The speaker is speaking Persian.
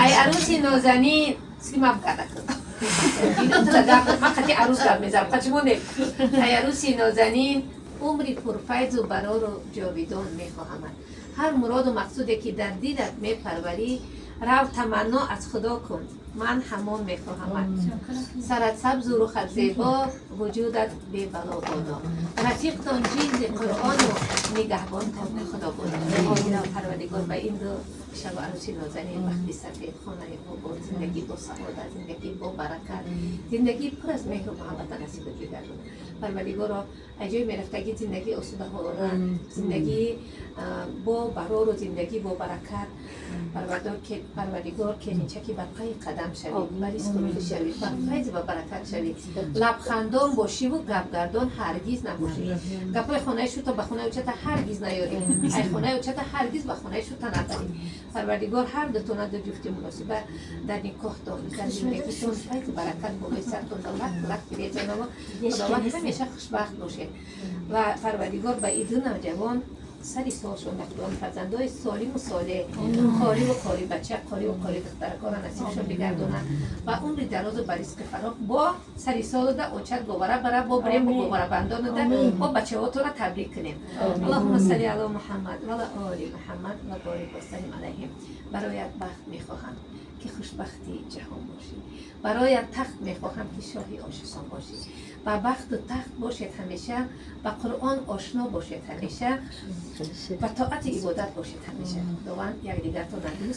ای عروسی نازنین سیمم کرده اینو تلقا من خطی عروس گرد میزم پچمونه ای عروسی نازنین عمری پرفیض و برار و جاویدان میخواهم هر مراد و مقصودی که در دیدت میپروری رو تمنا از خدا کن من همان میخواهم سرت سبز و رخت زیبا وجودت بی بلا بادا رفیقتان جیز قرآن و نگهبان تن خدا بادا پروردگار به این دو شب عروسی نازنین وقتی سفید خانه با زندگی با سعادت زندگی با برکت زندگی پر از مهر و محبت نصیب بگردون پروردگار اجای میرفتگی زندگی آسوده حالانه زندگی با برار و زندگی با برکت پروردگار که نیچکی بر پای قدم شوید بریز کنید شوید بر فیض و برکت شوید لبخندان باشی و گپگردان هرگز نباشی گپای خانه شو تا به خانه اوچتا هرگز نیاری ای خانه اوچتا هرگز به خانه شو تا نبری پروردگار هر دوتونه دو جفتی مناسبه در نکاح دارید در زندگیتون فیض و برکت بوده سرتون دولت بیره جنابا خداوند همیشه خوشبخت باشه و پروردگار به این دو نوجوان سری سالشون نکدان فرزندای سالم و صالح قاری و قاری بچه قاری و قاری دخترکار نصیبشون بگردونن و عمر دراز و برزق فراخ با سری سال ده اوچت گوبره بره با بریم با گوبره بندان ده با بچه هاتون رو تبریک کنیم اللهم صلی علی محمد و علی آل محمد و بارک و سلم علیهم برایت بخت میخواهم که خوشبختی جهان باشی برایت تخت میخواهم که شاهی آشسان باشی و بخت و تخت باشید همیشه و قرآن آشنا باشید همیشه و طاعت عبادت باشید همیشه دوان یک دیگر تو